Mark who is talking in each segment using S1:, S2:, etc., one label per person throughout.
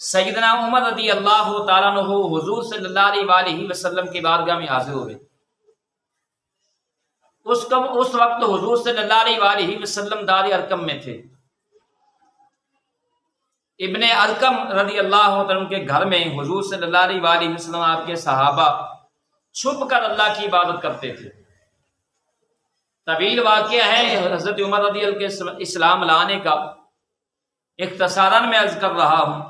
S1: سیدنا عمر رضی اللہ تعالیٰ عنہ حضور صلی اللہ علیہ وآلہ وسلم کی بارگاہ میں حاضر ہوئے۔ اس وقت حضور صلی اللہ علیہ وآلہ وسلم دار ارقم میں تھے۔ ابن ارقم رضی اللہ عنہ کے گھر میں حضور صلی اللہ علیہ وآلہ وسلم آپ کے صحابہ چھپ کر اللہ کی عبادت کرتے تھے۔ طویل واقعہ ہے حضرت عمر رضی اللہ کے اسلام لانے کا، اختصاراً میں عرض کر رہا ہوں۔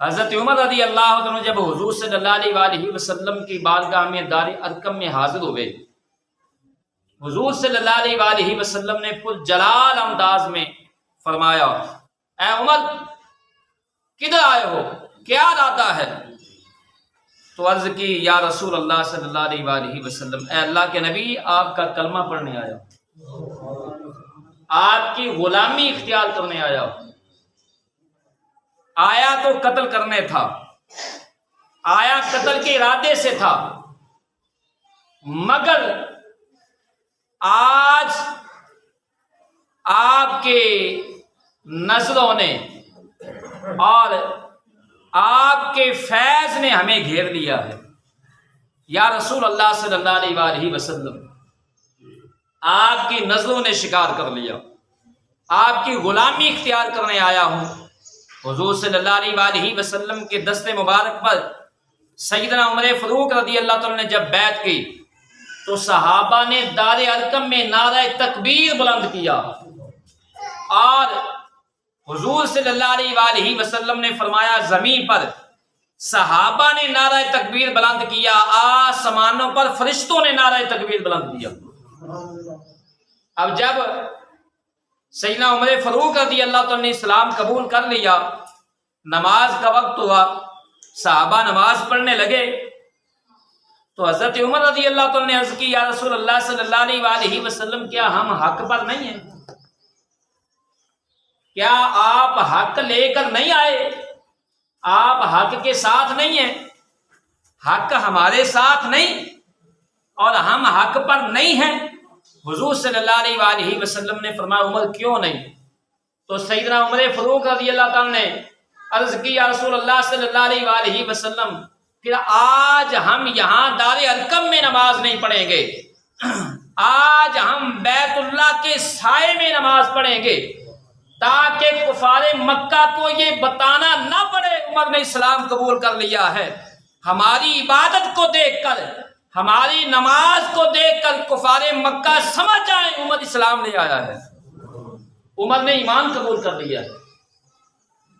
S1: حضرت عمر رضی اللہ عنہ جب حضور صلی اللہ علیہ وآلہ وسلم کی بارگاہ میں دار ارقم میں حاضر ہوئے، حضور صلی اللہ علیہ وآلہ وسلم نے پر جلال انداز میں فرمایا، اے عمر کدھر آئے ہو، کیا ارادہ ہے؟ تو عرض کی، یا رسول اللہ صلی اللہ علیہ وآلہ وسلم، اے اللہ کے نبی، آپ کا کلمہ پڑھنے آیا، آپ کی غلامی اختیار کرنے آیا تو قتل کرنے تھا، آیا قتل کے ارادے سے تھا، مگر آج آپ کے نظروں نے اور آپ کے فیض نے ہمیں گھیر لیا ہے۔ یا رسول اللہ صلی اللہ علیہ وآلہ وسلم، آپ کی نظروں نے شکار کر لیا، آپ کی غلامی اختیار کرنے آیا ہوں۔ حضور صلی اللہ علیہ وآلہ وسلم کے دست مبارک پر سیدنا عمر فاروق رضی اللہ تعالیٰ نے جب بیعت کی تو صحابہ نے دار ارقم میں نعرہ تکبیر بلند کیا، اور حضور صلی اللہ علیہ وآلہ وسلم نے فرمایا زمین پر صحابہ نے نعرہ تکبیر بلند کیا، آسمانوں پر فرشتوں نے نعرہ تکبیر بلند کیا۔ اب جب سیدنا عمر فاروق رضی اللہ تعالیٰ نے اسلام قبول کر لیا، نماز کا وقت ہوا، صحابہ نماز پڑھنے لگے، تو حضرت عمر رضی اللہ تعالیٰ نے عرض کی، یا رسول اللہ صلی اللہ علیہ وآلہ وسلم، کیا ہم حق پر نہیں ہیں؟ کیا آپ حق لے کر نہیں آئے؟ آپ حق کے ساتھ نہیں ہیں، حق ہمارے ساتھ نہیں اور ہم حق پر نہیں ہیں؟ حضور صلی اللہ علیہ وآلہ وسلم نے فرمایا، عمر کیوں نہیں؟ تو سیدنا عمر فاروق رضی اللہ تعالیٰ نے عرض کی، یا رسول اللہ صلی اللہ علیہ وآلہ وسلم، پھر آج ہم یہاں دار ارقم میں نماز نہیں پڑھیں گے، آج ہم بیت اللہ کے سائے میں نماز پڑھیں گے، تاکہ کفار مکہ کو یہ بتانا نہ پڑے عمر نے اسلام قبول کر لیا ہے۔ ہماری عبادت کو دیکھ کر، ہماری نماز کو دیکھ کر کفار مکہ سمجھ جائیں عمر اسلام لے آیا ہے، عمر نے ایمان قبول کر لیا ہے۔